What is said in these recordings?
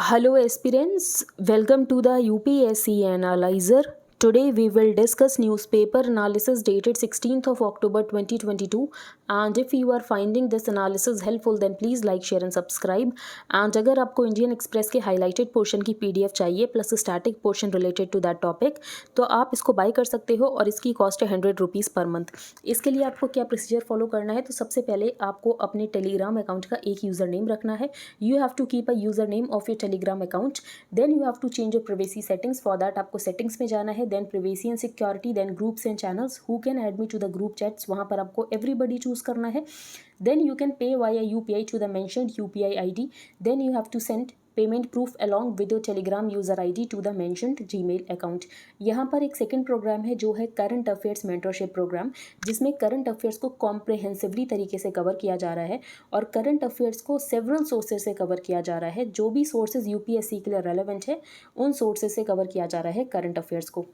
Hello aspirants, welcome to the UPSC Analyzer. Today we will discuss newspaper analysis dated 16th of October 2022 and if you are finding this analysis helpful then please like, share and subscribe. And अगर आपको Indian Express के highlighted portion की PDF चाहिए plus static portion related to that topic तो आप इसको bye कर सकते हो और इसकी कॉस्ट है 100 रुपीज़ पर मंथ। इसके लिए आपको क्या प्रोसीजर फॉलो करना है तो सबसे पहले आपको अपने टेलीग्राम अकाउंट का एक यूज़र नेम रखना है। You have to keep a user name of your Telegram account. Then you have to change your privacy settings. For that आपको सेटिंग्स में जाना है, then privacy and security, then groups and channels, who can add me to the group chats, वहाँ पर आपको everybody choose करना है। Then you can pay via UPI to the mentioned UPI ID. Then you have to send payment proof along with your Telegram user ID to the mentioned Gmail account. यहाँ पर एक second program है जो है current affairs mentorship program, जिसमें current affairs को comprehensively तरीके से कवर किया जा रहा है और करंट अफेयर्स को सेवरल सोर्सेज से कवर किया जा रहा है। जो भी सोर्सेज UPSC के लिए रेलेवेंट है उन सोर्सेज से कवर किया जा रहा है करंट अफेयर्स को।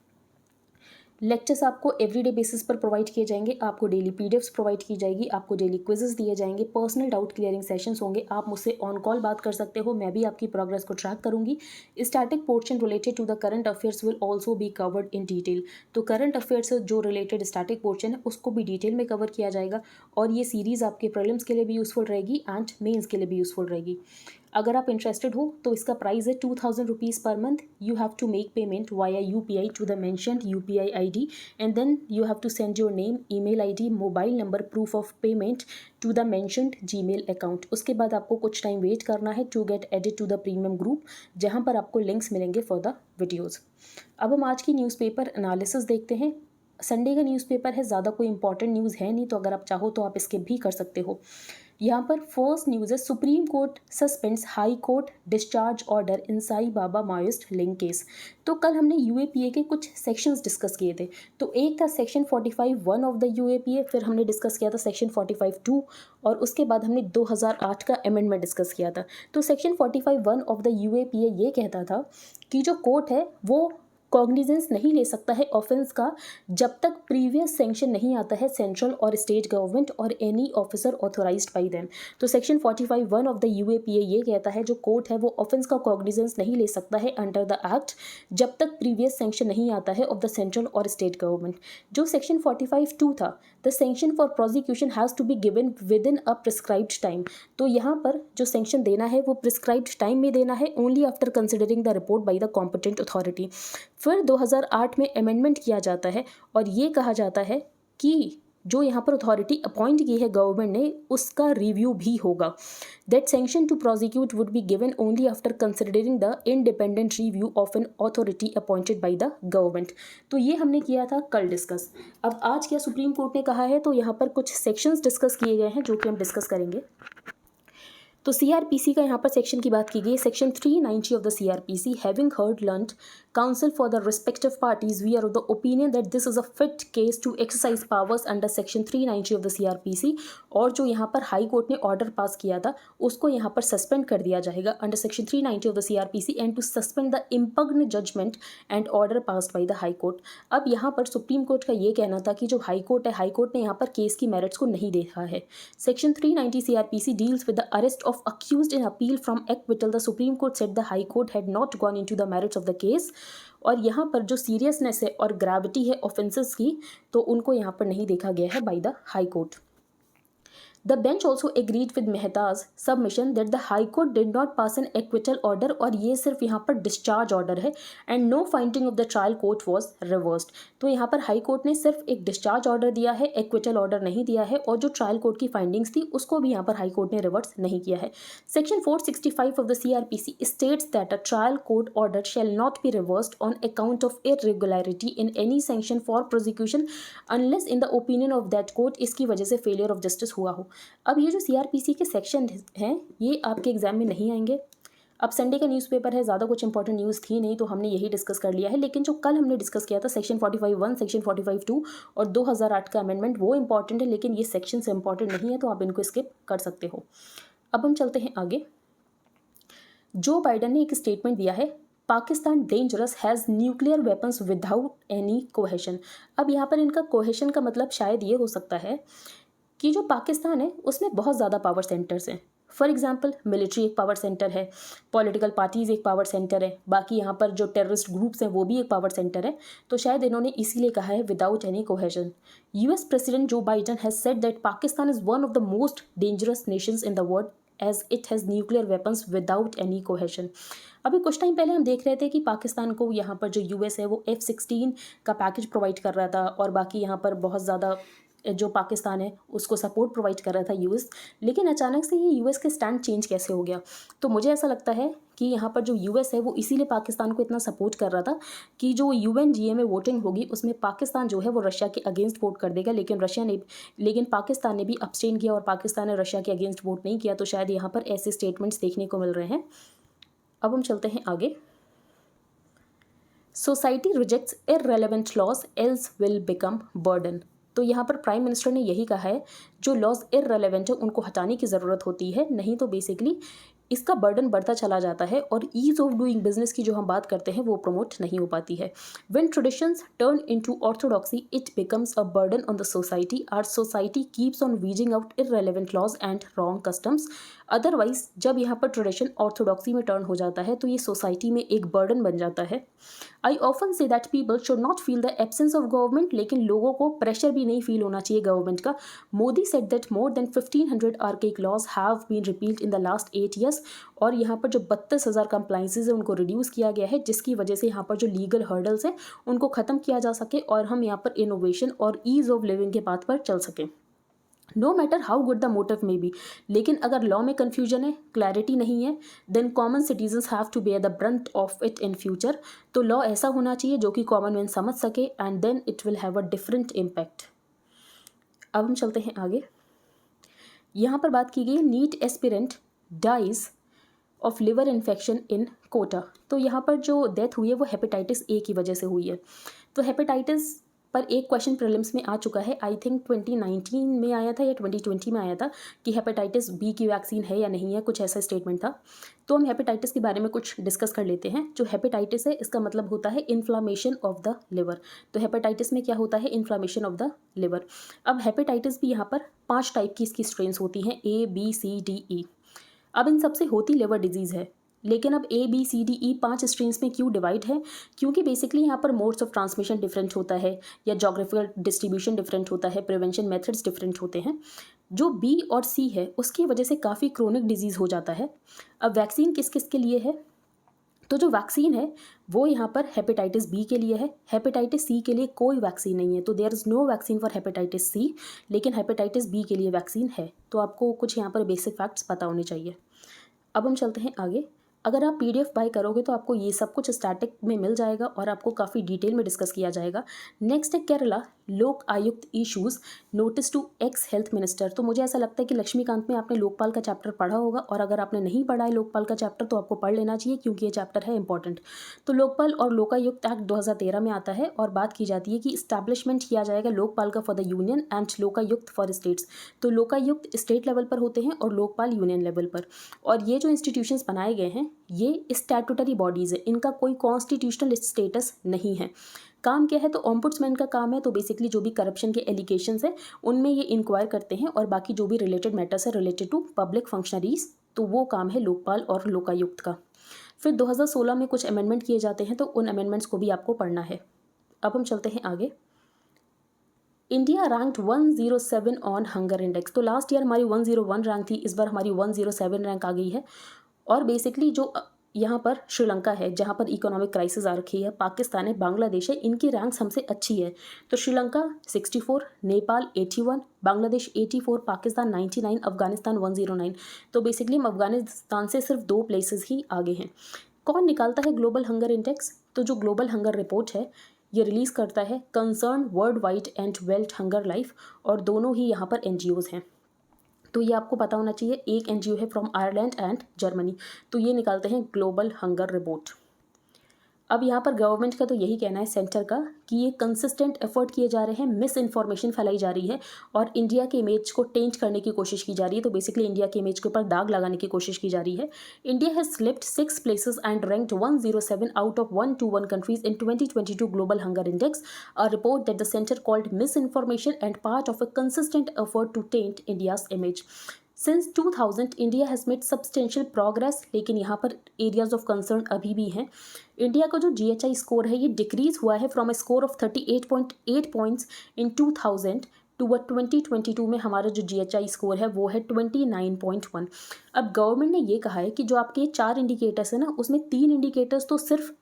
लेक्चर्स आपको एवरीडे बेसिस पर प्रोवाइड किए जाएंगे, आपको डेली PDFs प्रोवाइड की जाएगी, आपको डेली क्विजेस दिए जाएंगे, पर्सनल डाउट क्लियरिंग सेशंस होंगे, आप मुझसे ऑन कॉल बात कर सकते हो, मैं भी आपकी प्रोग्रेस को ट्रैक करूंगी। Static portion related to the current affairs will also be covered in detail. तो करंट अफेयर्स से जो रिलेटेड स्टैटिक पोर्शन है उसको भी डिटेल में कवर किया जाएगा और ये सीरीज़ आपके प्रीलिम्स के लिए भी यूज़फुल रहेगी एंड मेंस के लिए भी यूज़फुल रहेगी। अगर आप इंटरेस्टेड हो तो इसका प्राइस है 2000 rupees per month. You have to make payment via UPI to the mentioned UPI ID and then you have to send your name, email ID, mobile number, proof of payment to the mentioned Gmail account. उसके बाद आपको कुछ time wait करना है to get added to the premium group, जहाँ पर आपको links मिलेंगे फॉर द वीडियोज़। अब हम आज की न्यूज़पेपर एनालिसिस देखते हैं। संडे का न्यूज़पेपर है, ज़्यादा कोई इंपॉर्टेंट न्यूज़ है नहीं, तो अगर आप चाहो तो आप स्किप भी कर सकते हो। यहाँ पर फर्स्ट न्यूज़ है, supreme court suspends high court discharge order in Sai Baba Maoist link case. तो कल हमने UAPA के कुछ सेक्शंस डिस्कस किए थे। तो एक था सेक्शन 45(1) ऑफ द UAPA, फिर हमने डिस्कस किया था सेक्शन 45(2) और उसके बाद हमने 2008 का अमेंडमेंट डिस्कस किया था। तो सेक्शन 45(1) ऑफ द UAPA ये कहता था कि जो कोर्ट है वो कॉग्निजेंस नहीं ले सकता है ऑफेंस का जब तक प्रीवियस सेंक्शन नहीं आता है सेंट्रल और स्टेट गवर्नमेंट और any officer authorised by them. तो सेक्शन 45(1) ऑफ द UAPA ये कहता है जो कोर्ट है वो ऑफेंस का कॉग्निजेंस नहीं ले सकता है अंडर द एक्ट जब तक प्रीवियस सेंक्शन नहीं आता है ऑफ द सेंट्रल और स्टेट गवर्नमेंट। जो सेक्शन 45(2) था, the sanction for prosecution has to be given within a prescribed time. तो यहाँ पर जो सेंक्शन देना है वो प्रिस्क्राइब्ड टाइम में देना है, only after considering the report by the competent authority. फिर 2008 में अमेंडमेंट किया जाता है और ये कहा जाता है कि जो यहाँ पर अथॉरिटी अपॉइंट की है गवर्नमेंट ने उसका रिव्यू भी होगा। That sanction to prosecute would be given only after considering the independent review of an authority appointed by the government. तो ये हमने किया था कल डिस्कस। अब आज क्या सुप्रीम कोर्ट ने कहा है, तो यहाँ पर कुछ सेक्शंस डिस्कस किए गए हैं जो कि हम डिस्कस करेंगे। तो CRPC का यहाँ पर सेक्शन की बात की गई, section 390 of the CRPC, having heard learned counsel for the respective parties, we are of the opinion that this is a fit case to exercise powers under section 390 of the CRPC। और जो यहाँ पर high court ने order pass किया था उसको यहाँ पर सस्पेंड कर दिया जाएगा under section 390 of the CRPC and to suspend the impugned judgment and order passed by the high court. अब यहाँ पर सुप्रीम कोर्ट का ये कहना था कि जो हाई कोर्ट है, हाई कोर्ट ने यहाँ पर केस की मेरिट्स को नहीं देखा है। Section 390 CRPC deals with the arrest of accused in appeal from acquittal. The supreme court said the high court had not gone into the merits of the case. और यहाँ पर जो सीरियसनेस है और ग्रेविटी है ऑफेंसेस की तो उनको यहाँ पर नहीं देखा गया है bye the high court. The bench also agreed with Mehta's submission that the High Court did not pass an acquittal order और ये सिर्फ यहाँ पर discharge order है and no finding of the trial court was reversed। तो यहाँ पर high court ने सिर्फ एक discharge order दिया है, acquittal order नहीं दिया है और जो ट्रायल कोर्ट की फाइंडिंग्स थी उसको भी यहाँ पर हाई कोर्ट ने रिवर्स नहीं किया है। Section 465 of the CRPC states that a trial court order shall not be reversed on account of irregularity in any sanction for prosecution unless in the opinion of that court इसकी वजह से failure of justice हुआ हो। अब ये जो CRPC के section हैं ये आपके एग्जाम में नहीं आएंगे। अब संडे का न्यूज़पेपर है, ज़्यादा कुछ इंपॉर्टेंट न्यूज़ थी नहीं तो हमने यही डिस्कस कर लिया है। लेकिन जो कल हमने डिस्कस किया था सेक्शन 45(1), सेक्शन 45(2) और 2008 का अमेंडमेंट वो इंपॉर्टेंट है, लेकिन ये सेक्शन से इंपॉर्टेंट नहीं है तो आप इनको स्किप कर सकते हो। अब हम चलते हैं आगे। जो बाइडन ने एक स्टेटमेंट दिया है, Pakistan dangerous has nuclear weapons without any cohesion. अब यहाँ पर इनका कोहेशन का मतलब शायद ये हो सकता है कि जो पाकिस्तान है उसमें बहुत ज़्यादा पावर सेंटर्स हैं, फॉर एग्जाम्पल मिलिट्री एक पावर सेंटर है, पॉलिटिकल पार्टीज़ एक पावर सेंटर है, बाकी यहाँ पर जो टेररिस्ट ग्रुप्स हैं वो भी एक पावर सेंटर है। तो शायद इन्होंने इसीलिए कहा है without any cohesion. US president Joe Biden has said that Pakistan is one of the most dangerous nations in the world as it has nuclear weapons without any cohesion. अभी कुछ टाइम पहले हम देख रहे थे कि पाकिस्तान को यहाँ पर जो यूएस है वो F-16 का पैकेज प्रोवाइड कर रहा था और बाकी यहाँ पर बहुत ज़्यादा जो पाकिस्तान है उसको सपोर्ट प्रोवाइड कर रहा था यूएस। लेकिन अचानक से ये यूएस के स्टैंड चेंज कैसे हो गया? तो मुझे ऐसा लगता है कि यहाँ पर जो यूएस है वो इसीलिए पाकिस्तान को इतना सपोर्ट कर रहा था कि जो UNGA में वोटिंग होगी उसमें पाकिस्तान जो है वो रशिया के अगेंस्ट वोट कर देगा, लेकिन पाकिस्तान ने भी अब्सटेन किया और पाकिस्तान ने रशिया के अगेंस्ट वोट नहीं किया। तो शायद यहाँ पर ऐसे स्टेटमेंट्स देखने को मिल रहे हैं। अब हम चलते हैं आगे। Society rejects irrelevant laws else will become burden. तो यहाँ पर प्राइम मिनिस्टर ने यही कहा है जो लॉज इररेलेवेंट है उनको हटाने की ज़रूरत होती है, नहीं तो बेसिकली इसका बर्डन बढ़ता चला जाता है और ईज ऑफ डूइंग बिजनेस की जो हम बात करते हैं वो प्रमोट नहीं हो पाती है। When traditions turn into orthodoxy it becomes a burden on the society. Our society keeps on weeding out irrelevant laws and wrong customs. Otherwise जब यहाँ पर ट्रेडिशन ऑर्थोडॉक्सी में टर्न हो जाता है तो ये सोसाइटी में एक बर्डन बन जाता है। I often say that people should not feel the absence of government, लेकिन लोगों को प्रेशर भी नहीं फील होना चाहिए गवर्नमेंट का। Modi said that more than 1500 archaic laws have been repealed in the last 8 years। और यहाँ पर जो 32,000 कंप्लाइंसेज है उनको रिड्यूस किया गया है, जिसकी वजह से यहाँ पर जो लीगल हर्डल्स हैं उनको ख़त्म किया जा सके और हम यहाँ पर इनोवेशन और ईज़ ऑफ लिविंग के पाथ पर चल सकें। No matter how good the motive may be, लेकिन अगर लॉ में कन्फ्यूजन है, क्लैरिटी नहीं है, then common citizens have to bear the brunt of it in future. तो लॉ ऐसा होना चाहिए जो कि कॉमन मैन समझ सके and then it will have a different impact. अब हम चलते हैं आगे। यहाँ पर बात की गई NEET aspirant dies of liver infection in Kota. तो यहाँ पर जो डेथ हुई है वो हेपेटाइटिस ए की वजह से हुई है। तो हेपेटाइटिस पर एक क्वेश्चन प्रीलिम्स में आ चुका है, आई थिंक 2019 में आया था या 2020 में आया था कि हेपेटाइटिस बी की वैक्सीन है या नहीं है, कुछ ऐसा स्टेटमेंट था। तो हम हेपेटाइटिस के बारे में कुछ डिस्कस कर लेते हैं। जो हेपेटाइटिस है इसका मतलब होता है इन्फ्लामेशन ऑफ द लिवर। तो हेपेटाइटिस में क्या होता है? Inflammation of the liver. अब हेपेटाइटिस भी यहाँ पर 5 टाइप की इसकी स्ट्रेन्स होती हैं, A B C D E। अब इन सबसे होती लिवर डिजीज़ है, लेकिन अब A B C D E 5 strains में क्यों डिवाइड है? क्योंकि बेसिकली यहाँ पर मोड्स ऑफ ट्रांसमिशन डिफरेंट होता है या जोग्राफिकल डिस्ट्रीब्यूशन डिफरेंट होता है, प्रिवेंशन मेथड्स डिफरेंट होते हैं। जो B और C है उसकी वजह से काफ़ी क्रोनिक डिजीज़ हो जाता है। अब वैक्सीन किस किस के लिए है? तो जो वैक्सीन है वो यहाँ पर हेपेटाइटिस बी के लिए है। हेपेटाइटिस सी के लिए कोई वैक्सीन नहीं है, तो there is no vaccine for hepatitis C, लेकिन हेपेटाइटिस बी के लिए वैक्सीन है। तो आपको कुछ यहाँ पर बेसिक फैक्ट्स पता होने चाहिए। अब हम चलते हैं आगे। अगर आप PDF बाय करोगे तो आपको ये सब कुछ स्टैटिक में मिल जाएगा और आपको काफ़ी डिटेल में डिस्कस किया जाएगा। नेक्स्ट है Kerala Lokayukta issues notice to ex health minister. तो मुझे ऐसा लगता है कि लक्ष्मीकांत में आपने लोकपाल का चैप्टर पढ़ा होगा, और अगर आपने नहीं पढ़ा है लोकपाल का चैप्टर तो आपको पढ़ लेना चाहिए क्योंकि ये चैप्टर है इंपॉर्टेंट। तो लोकपाल और लोकायुक्त एक्ट 2013 में आता है और बात की जाती है कि इस्टेब्लिशमेंट किया जाएगा लोकपाल का for the union and Lokayukta for states. तो लोकायुक्त स्टेट लेवल पर होते हैं और लोकपाल यूनियन लेवल पर। और ये जो इंस्टीट्यूशंस बनाए गए हैं ये स्टैट्यूटरी बॉडीज़ है, इनका कोई कॉन्स्टिट्यूशनल स्टेटस नहीं है। काम क्या है? तो ओम्बुड्समैन का काम है तो बेसिकली जो भी करप्शन के एलिगेशंस है उनमें ये इंक्वायर करते हैं, और बाकी जो भी रिलेटेड मैटर्स है रिलेटेड टू पब्लिक फंक्शनरीज तो वो काम है लोकपाल और लोकायुक्त का। फिर 2016 में कुछ अमेंडमेंट किए जाते हैं तो उन अमेंडमेंट्स को भी आपको पढ़ना है। अब हम चलते हैं आगे। India ranked 107 on hunger index. तो लास्ट ईयर हमारी 101 रैंक थी, इस बार हमारी 107 रैंक आ गई है। और बेसिकली जो यहाँ पर श्रीलंका है जहाँ पर इकोनॉमिक क्राइसिस आ रखी है, पाकिस्तान है, बांग्लादेश है, इनकी रैंक्स हमसे अच्छी है। तो श्रीलंका 64, नेपाल 81, बांग्लादेश 84, पाकिस्तान 99, अफगानिस्तान 109। तो बेसिकली हम अफगानिस्तान से सिर्फ 2 प्लेसेस ही आगे हैं। कौन निकालता है ग्लोबल हंगर इंडेक्स? तो जो ग्लोबल हंगर रिपोर्ट है ये रिलीज़ करता है concern world wide and wealth hunger life, और दोनों ही यहाँ पर NGOs हैं। तो ये आपको पता होना चाहिए। एक NGO है फ्रॉम आयरलैंड एंड जर्मनी, तो ये निकालते हैं ग्लोबल हंगर रिपोर्ट। अब यहाँ पर गवर्नमेंट का तो यही कहना है सेंटर का कि ये कंसिस्टेंट एफर्ट किए जा रहे हैं, मिस इन्फॉर्मेशन फैलाई जा रही है और इंडिया के इमेज को टेंट करने की कोशिश की जा रही है। तो बेसिकली इंडिया के इमेज के ऊपर दाग लगाने की कोशिश की जा रही है। India has slipped 6 places and ranked 107 out of 121 countries in 2022 Global Hunger Index, a report that the center called misinformation and part of a consistent effort to taint India's image. Since 2000 India has made substantial progress, लेकिन यहाँ पर areas of concern अभी भी हैं। India का जो GHI score है ये डिक्रीज हुआ है from a score of 38.8 points in 2000 to 2022 में हमारा जो GHI स्कोर है वो है 29.1। अब गवर्नमेंट ने ये कहा है कि जो आपके 4 इंडिकेटर्स है ना, उसमें 3 इंडिकेटर्स तो सिर्फ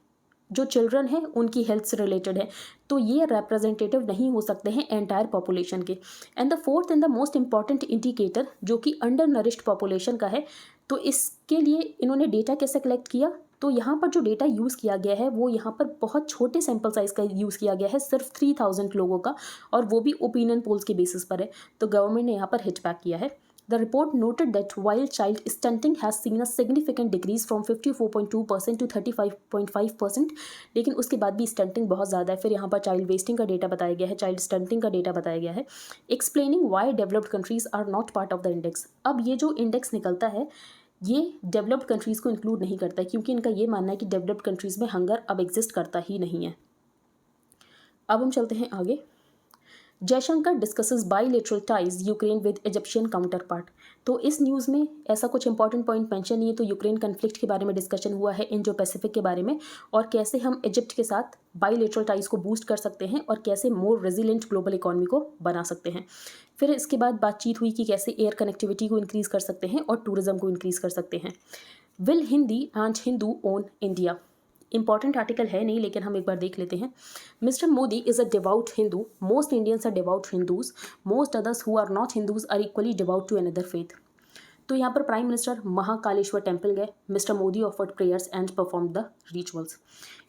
जो चिल्ड्रन है उनकी हेल्थ से रिलेटेड है, तो ये रिप्रेजेंटेटिव नहीं हो सकते हैं एंटायर पॉपुलेशन के। And the fourth and the most important indicator जो कि अंडर नरिश्ड पॉपुलेशन का है, तो इसके लिए इन्होंने डेटा कैसे कलेक्ट किया, तो यहाँ पर जो डेटा यूज़ किया गया है वो यहाँ पर बहुत छोटे सैम्पल साइज़ का यूज़ किया गया है, सिर्फ 3000 लोगों का, और वो भी ओपिनियन पोल्स के बेसिस पर है। तो गवर्नमेंट ने यहाँ पर हिट बैक किया है। The report noted that while child stunting has seen a significant decrease from 54.2% to 35.5%, लेकिन उसके बाद भी स्टंटिंग बहुत ज़्यादा है। फिर यहाँ पर चाइल्ड वेस्टिंग का डेटा बताया गया है, चाइल्ड स्टंटिंग का डेटा बताया गया है। Explaining why developed countries are not part of the index. अब ये जो इंडेक्स निकलता है ये डेवलप्ड कंट्रीज़ को इंक्लूड नहीं करता है, क्योंकि इनका ये मानना है कि डेवलप्ड कंट्रीज़ में हंगर अब एग्जिस्ट करता ही नहीं है। अब हम चलते हैं आगे। Jaishankar discusses bilateral ties Ukraine with Egyptian counter part. तो इस न्यूज़ में ऐसा कुछ इंपॉर्टेंट पॉइंट मेंशन नहीं है, तो यूक्रेन कन्फ्लिक्ट के बारे में डिस्कशन हुआ है, इंडो पैसिफिक के बारे में, और कैसे हम इजिप्ट के साथ बाईलेटरल टाइज को बूस्ट कर सकते हैं और कैसे मोर रेजिलेंट ग्लोबल इकोनॉमी को बना सकते हैं। फिर इसके बाद बातचीत हुई कि कैसे एयर कनेक्टिविटी को इंक्रीज़ कर सकते हैं और टूरिज्म को इंक्रीज़ कर सकते हैं। Will Hindi and Hindu own India. Important article है नहीं, लेकिन हम एक बार देख लेते हैं। Mister Modi is a devout Hindu, most Indians are devout Hindus, most others who are not Hindus are equally devout to another faith. तो यहाँ पर प्राइम मिनिस्टर महाकालेश्वर टेम्पल गए, mister Modi offered prayers and perform the rituals.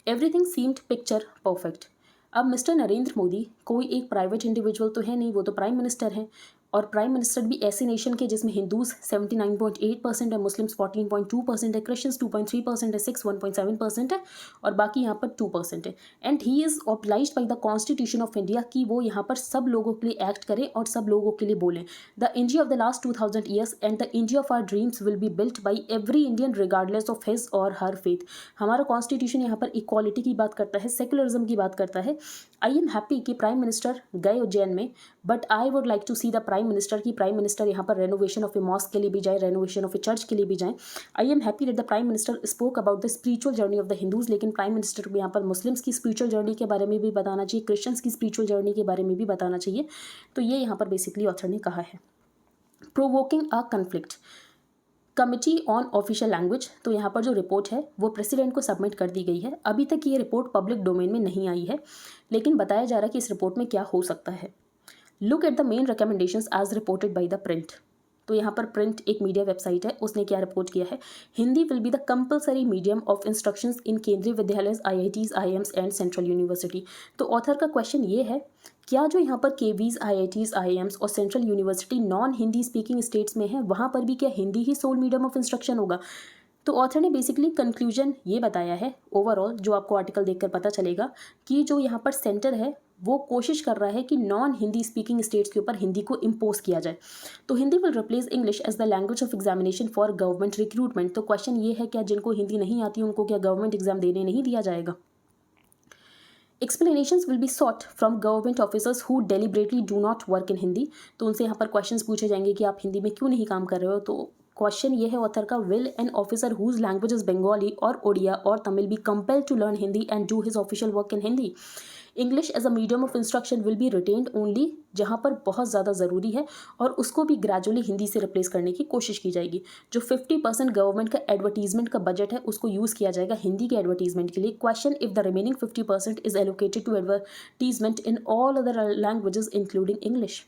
Everything seemed picture perfect. अब mister Narendra Modi कोई एक private individual तो है नहीं, वो तो प्राइम मिनिस्टर हैं, और प्राइम मिनिस्टर भी ऐसी नेशन के जिसमें हिंदूज 79.8% है, मुस्लिम्स 14.2% है, क्रिश्चियंस 2.3% है, सिक्स 1.7% है, और बाकी यहाँ पर 2% है। And he is obliged by the constitution of India कि वो यहाँ पर सब लोगों के लिए एक्ट करें और सब लोगों के लिए बोलें। The India of the last 2000 years and the India of our dreams will be built by every Indian regardless of his or her faith. हमारा कॉन्स्टिट्यूशन यहाँ पर इक्वालिटी की बात करता है, सेकुलरिज्म की बात करता है। आई एम हैप्पी कि प्राइम मिनिस्टर गए उज्जैन में, but I would like to see the prime minister की प्राइम मिनिस्टर यहाँ पर रेनोवेशन ऑफ ए मॉस्क के लिए भी जाए, रेनोवेशन ऑफ ए चर्च के लिए भी जाएं। आई am happy that the prime minister spoke about the spiritual journey of the Hindus, लेकिन प्राइम मिनिस्टर को यहाँ पर मुस्लिम्स की स्पिरिचुअल जर्नी के बारे में भी बताना चाहिए, क्रिश्चियंस की स्पिरिचुअल जर्नी के बारे में भी बताना चाहिए। तो ये यहाँ पर बेसिकली ऑथर ने कहा है। Provoking a conflict. Committee on official language. तो यहाँ पर जो रिपोर्ट है वो प्रेसिडेंट को सबमिट कर दी गई है। अभी तक ये रिपोर्ट पब्लिक डोमेन में नहीं आई है, लेकिन बताया जा रहा है कि इस रिपोर्ट में क्या हो सकता है। Look at the main recommendations as reported by the Print. तो यहाँ पर प्रिंट एक मीडिया वेबसाइट है, उसने क्या रिपोर्ट किया है। Hindi will be the compulsory medium of instructions इन केंद्रीय विद्यालय, IITs, IIMs and central university. तो ऑथर का क्वेश्चन ये है, क्या जो यहाँ पर KVs, IITs, IIMs और central university non Hindi speaking states में है, वहाँ पर भी क्या हिंदी ही सोल मीडियम ऑफ इंस्ट्रक्शन होगा। तो ऑथर ने बेसिकली कंक्लूजन ये बताया है ओवरऑल, जो आपको आर्टिकल देखकर पता चलेगा कि जो यहाँ पर सेंटर है वो कोशिश कर रहा है कि नॉन हिंदी स्पीकिंग स्टेट्स के ऊपर हिंदी को इम्पोज किया जाए। तो Hindi will replace English as the language of examination for government recruitment. तो क्वेश्चन ये है, क्या जिनको हिंदी नहीं आती उनको क्या गवर्नमेंट एग्जाम देने नहीं दिया जाएगा। Explanations will be sought from government officers who deliberately do not work in Hindi। तो उनसे यहाँ पर क्वेश्चंस पूछे जाएंगे कि आप हिंदी में क्यों नहीं काम कर रहे हो। तो क्वेश्चन ये है ऑथर का, will an officer whose language is Bengali or Odia or Tamil be compelled to learn Hindi and do his official work in Hindi. English as a medium of instruction will be retained only जहाँ पर बहुत ज़्यादा ज़रूरी है, और उसको भी ग्रेजुअली हिंदी से रिप्लेस करने की कोशिश की जाएगी। जो 50% गवर्नमेंट का एडवर्टीजमेंट का बजट है उसको यूज़ किया जाएगा हिंदी के एडवर्टीजमेंट के लिए। Question, if the remaining 50% is allocated to advertisement in all other languages including English.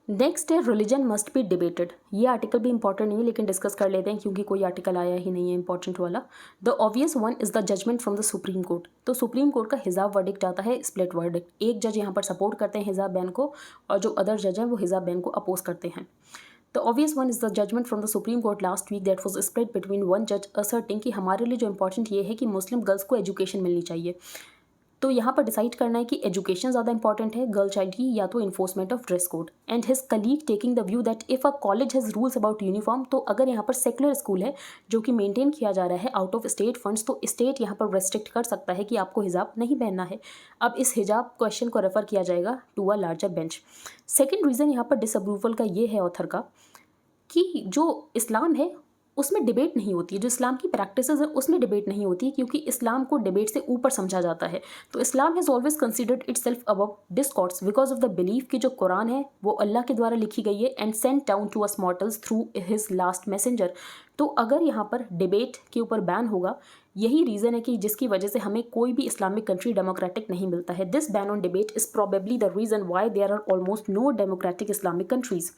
Next है रिलीजन मस्ट बी डिबेटेड। ये आर्टिकल भी इंपॉर्टेंट नहीं है, लेकिन डिस्कस कर लेते हैं क्योंकि कोई आर्टिकल आया ही नहीं है इंपॉर्टेंट वाला। The obvious one is the judgment from the supreme court. तो सुप्रीम कोर्ट का हिजाब वर्डिक्ट आता है, स्प्लिट वर्डिक्ट। एक जज यहाँ पर सपोर्ट करते हैं हिजाब बैन को, और जो अदर जज हैं वो हिजाब बैन को अपोज करते हैं। The obvious one is the judgment from the supreme court last week that was split between one जज असर्टिंग कि हमारे लिए जो इंपॉर्टेंट ये है कि मुस्लिम गर्ल्स को एजुकेशन मिलनी चाहिए। तो यहाँ पर डिसाइड करना है कि एजुकेशन ज़्यादा इंपॉर्टेंट है गर्ल चाइल्ड की, या तो enforcement of dress code. And his colleague taking the view that if a college has rules about uniform, तो अगर यहाँ पर सेकुलर स्कूल है जो कि मेंटेन किया जा रहा है आउट ऑफ स्टेट फंड्स, तो स्टेट यहाँ पर रेस्ट्रिक्ट कर सकता है कि आपको हिजाब नहीं पहनना है। अब इस हिजाब क्वेश्चन को रेफर किया जाएगा to a larger bench. Second reason यहाँ पर डिसअप्रूवल का ये है ऑथर का कि जो इस्लाम है उसमें डिबेट नहीं होती है, जो इस्लाम की प्रैक्टिसेस है उसमें डिबेट नहीं होती है, क्योंकि इस्लाम को डिबेट से ऊपर समझा जाता है। तो Islam has always considered itself above discords because of the belief कि जो कुरान है वो अल्लाह के द्वारा लिखी गई है and sent down to us mortals through his last messenger. तो अगर यहाँ पर डिबेट के ऊपर बैन होगा, यही रीज़न है कि जिसकी वजह से हमें कोई भी इस्लामिक कंट्री डेमोक्रेटिक नहीं मिलता है। This ban on debate is probably the reason why there are almost no democratic Islamic countries.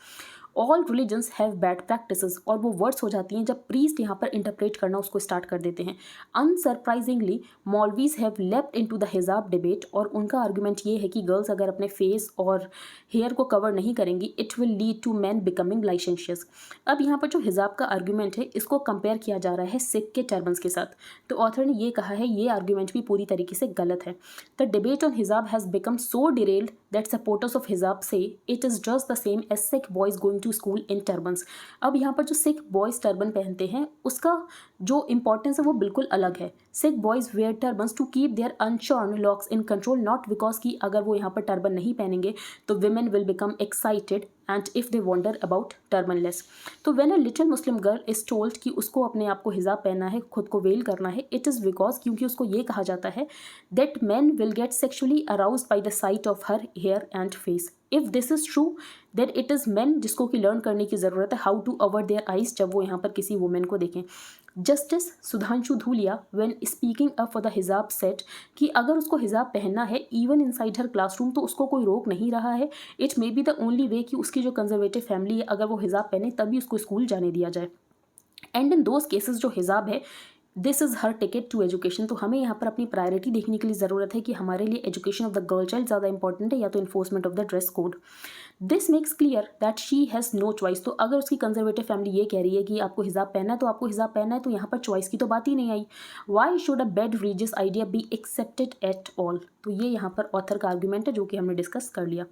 All religions have bad practices, और वो वर्ड्स हो जाती हैं जब प्रीस्ट यहाँ पर इंटरप्रेट करना उसको स्टार्ट कर देते हैं। Unsurprisingly maulvis have leapt into the hijab debate, और उनका आर्गुमेंट ये है कि गर्ल्स अगर अपने फेस और हेयर को कवर नहीं करेंगी it will lead to man becoming licentious. अब यहाँ पर जो हिजाब का आर्गुमेंट है इसको कंपेयर किया जा रहा है सिख के टर्बन्स के साथ। तो ऑथर ने ये कहा है ये आर्गुमेंट भी पूरी तरीके से गलत है। The debate on hijab has become so derailed that supporters of hijab say it is just the same as Sikh boys going to school in turbans. अब यहाँ पर जो सिख बॉयज़ टर्बन पहनते हैं उसका जो इंपॉर्टेंस है वो बिल्कुल अलग है। Sikh boys wear turbans to keep their unshorn locks in control, not because कि अगर वो यहाँ पर टर्बन नहीं पहनेंगे तो women will become excited and if they wander about turbanless. तो when a little Muslim girl is told कि उसको अपने आप को हिजाब पहनना है, खुद को वेल करना है, इट इज़ बिकॉज क्योंकि उसको ये कहा जाता है that man will get sexually aroused by the sight of her hair and face. If this is true then it is man जिसको कि लर्न करने की ज़रूरत है how to avert their eyes जब वो यहाँ पर किसी वुमेन को देखें। Justice Sudhanshu Dhulia when speaking up for the hijab said कि अगर उसको हिजाब पहनना है इवन इनसाइड हर क्लासरूम तो उसको कोई रोक नहीं रहा है। It may be the only way कि उसकी जो कंजर्वेटिव फैमिली है अगर वो हिजाब पहने तभी उसको स्कूल जाने दिया जाए। एंड इन दोज केसेस जो हिजाब है this is her ticket to education. तो हमें यहाँ पर अपनी प्रायोरिटी देखने के लिए ज़रूरत है कि हमारे लिए education of the girl child ज़्यादा इंपॉर्टेंट है या तो enforcement of the dress code. This makes clear that she has no choice. तो अगर उसकी कंजर्वेटिव फैमिली ये कह रही है कि आपको हिजाब पहनना है तो आपको हिजाब पहनना है, तो यहाँ पर चॉइस की तो बात ही नहीं आई। Why should a bad religious idea be accepted at all. तो ये यहाँ पर ऑथर का आर्ग्यूमेंट है जो कि हमने डिस्कस कर लिया।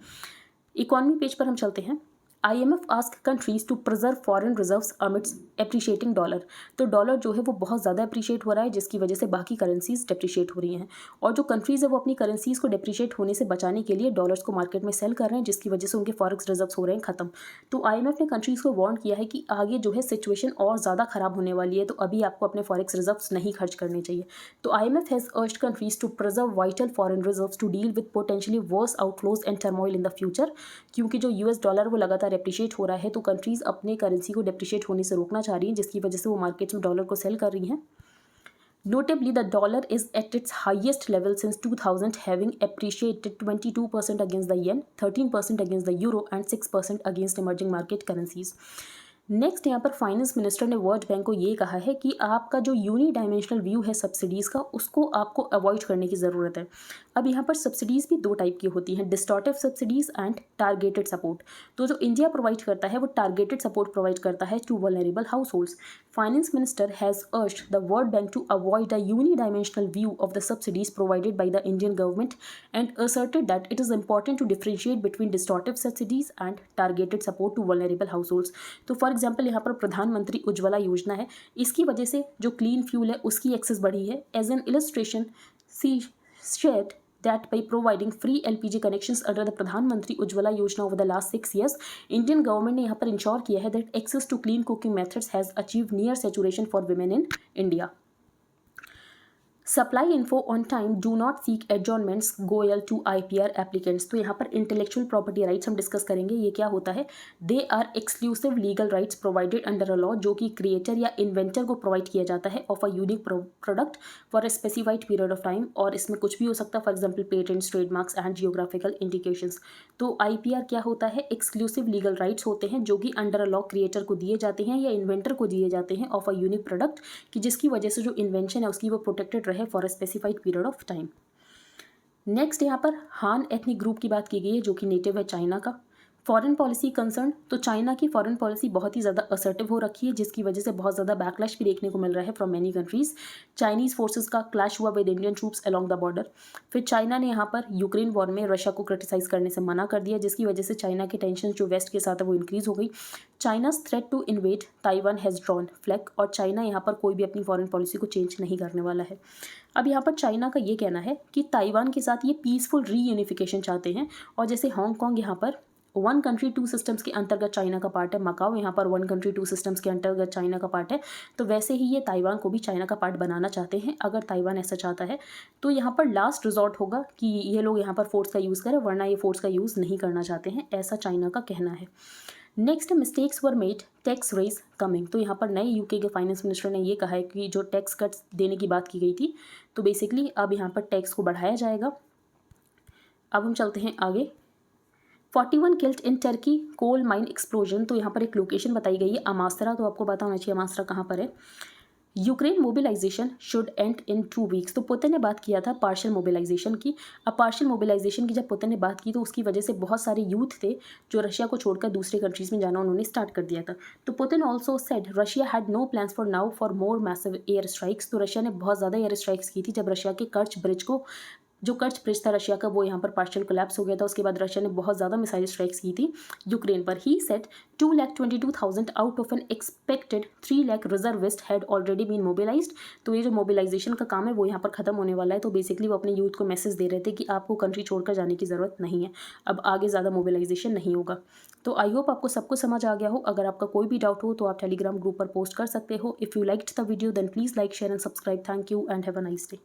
इकॉनमी पेज पर हम चलते हैं। IMF ask countries to preserve foreign reserves amidst appreciating dollar. तो डॉलर जो है वो बहुत ज़्यादा अप्रिशिएट हो रहा है जिसकी वजह से बाकी करेंसीज डेप्रिशिएट हो रही हैं, और जो कंट्रीज़ है वो अपनी करेंसीज को डेप्रिशिएट होने से बचाने के लिए डॉलर्स को मार्केट में सेल कर रहे हैं जिसकी वजह से उनके फॉरेक्स रिजर्व्स हो रहे हैं ख़त्म। तो IMF ने कंट्रीज़ को वार्न किया है कि आगे जो है सिचुएशन और ज़्यादा ख़राब होने वाली है, तो अभी आपको अपने फॉरेक्स रिजर्व्स नहीं खर्च करने चाहिए। तो IMF has urged countries to preserve vital foreign reserves to deal with potentially worse outflows and turmoil in the future. क्योंकि जो US डॉलर वो लगातार एप्रिशिएट हो रहा है तो कंट्रीज़ अपने करेंसी को डेप्रिशिएट होने से रोकना चाह रही हैं जिसकी वजह से वो मार्केट्स में डॉलर को सेल कर रही हैं। Notably, the dollar is at its highest level since 2000, having appreciated 22% against the yen, 13% against the euro, and 6% against emerging market currencies. Next यहाँ पर फाइनेंस मिनिस्टर ने वर्ल्ड बैंक को ये कहा है कि आपका जो यूनी डायमेंशनल व्यू है सब्सिडीज़ का उसको आपको अवॉइड करने की ज़रूरत है। अब यहाँ पर सब्सिडीज़ भी दो टाइप की होती हैं, डिस्टॉर्टिव सब्सिडीज़ एंड टारगेटेड सपोर्ट। तो जो इंडिया प्रोवाइड करता है वो टारगेटेड सपोर्ट प्रोवाइड करता है to vulnerable households. Finance minister has urged the World Bank to avoid the unidimensional view of the subsidies provided by the Indian government and asserted that it is important to differentiate between distortive subsidies and targeted support to vulnerable households. तो for example यहाँ पर प्रधानमंत्री उज्ज्वला योजना है, इसकी वजह से जो क्लीन फ्यूल है उसकी एक्सेस बढ़ी है। As an illustration she said that by providing free LPG connections under the Pradhan Mantri Ujjwala Yojana over the last 6 years, Indian government ने यहाँ पर इंश्योर किया है that access to clean cooking methods has achieved near saturation for women in India. Supply info on time do not seek adjournments Goyal to IPR applicants. तो यहाँ पर intellectual property rights हम discuss करेंगे। ये क्या होता है? They are exclusive legal rights provided under a law जो कि क्रिएटर या इन्वेंटर को प्रोवाइड किया जाता है of a unique product for a specified period of time, और इसमें कुछ भी हो सकता है, for example patents, trademarks and geographical indications. तो IPR क्या होता है? एक्सक्लूसिव लीगल राइट्स होते हैं जो कि अंडर अ लॉ क्रिएटर को दिए जाते हैं या इन्वेंटर को दिए जाते हैं ऑफ अ यूनिक प्रोडक्ट, कि जिसकी वजह से जो इन्वेंशन है उसकी वो प्रोटेक्टेड रहे for a specified period of time. Next यहाँ पर हान एथनिक ग्रुप की बात की गई है जो कि नेटिव है चाइना का। फॉरेन पॉलिसी कंसर्न, तो चाइना की फॉरेन पॉलिसी बहुत ही ज़्यादा असर्टिव हो रखी है जिसकी वजह से बहुत ज़्यादा बैकलैश भी देखने को मिल रहा है from many countries. Chinese forces का क्लैश हुआ with Indian troops along the border. फिर चाइना ने यहाँ पर यूक्रेन वॉर में रशिया को क्रिटिसाइज़ करने से मना कर दिया जिसकी वजह से चाइना की टेंशन जो वेस्ट के साथ है वो इंक्रीज़ हो गई। China's threat to invade Taiwan has drawn flak, और चाइना यहाँ पर कोई भी अपनी फॉरेन पॉलिसी को चेंज नहीं करने वाला है। अब यहाँ पर चाइना का ये कहना है कि ताइवान के साथ ये पीसफुल रीयूनिफिकेशन चाहते हैं, और जैसे हांगकॉन्ग यहाँ पर वन कंट्री टू सिस्टम्स के अंतर्गत चाइना का पार्ट है। मकाओ यहाँ पर वन कंट्री टू सिस्टम्स के अंतर्गत चाइना का पार्ट है। तो वैसे ही ये ताइवान को भी चाइना का पार्ट बनाना चाहते हैं। अगर ताइवान ऐसा चाहता है तो यहाँ पर लास्ट रिजॉर्ट होगा कि ये लोग यहाँ पर फोर्स का यूज़ करें, वरना ये फोर्स का यूज़ नहीं करना चाहते हैं, ऐसा चाइना का कहना है। Next, mistakes were made, tax rays coming. तो यहाँ पर नए यूके के फाइनेंस मिनिस्टर ने ये कहा है कि जो टैक्स कट्स देने की बात की गई थी, तो बेसिकली अब यहाँ पर टैक्स को बढ़ाया जाएगा। अब हम चलते हैं आगे। 41 killed in Turkey coal mine explosion. तो यहाँ पर एक लोकेशन बताई गई है, अमास्त्रा। तो आपको पता होना चाहिए अमास्त्रा कहाँ पर है। Ukraine mobilisation should end in 2 weeks. तो पुतिन ने बात किया था पार्शियल मोबिलाइजेशन की। अब पार्शियल मोबिलाइजेशन की जब पुतिन ने बात की तो उसकी वजह से बहुत सारे यूथ थे जो रशिया को छोड़कर दूसरे कंट्रीज में जाना उन्होंने स्टार्ट कर दिया था। तो Putin also said Russia had no plans for now for more massive air strikes. तो रशिया ने बहुत ज़्यादा एयर स्ट्राइक्स की थी जब रशिया के कर्च ब्रिज को, जो कर्च ब्रिज था रशिया का, वो यहाँ पर पार्शियल कोलैप्स हो गया था। उसके बाद रशिया ने बहुत ज़्यादा मिसाइल स्ट्राइक्स की थी यूक्रेन पर। He set 2,22,000 out of an expected 3 lakh reservist had already been mobilised. तो ये जो मोबिलाइजेशन का काम है वो यहाँ पर ख़त्म होने वाला है। तो बेसिकली वो अपने यूथ को मैसेज दे रहे थे कि आपको कंट्री छोड़कर जाने की ज़रूरत नहीं है, अब आगे ज़्यादा मोबिलाइजेशन नहीं होगा। तो आई होप आपको सब कुछ समझ आ गया हो। अगर आपका कोई भी डाउट हो तो आप टेलीग्राम ग्रुप पर पोस्ट कर सकते हो। If you liked the video then please like, share and subscribe. Thank you and have a nice day.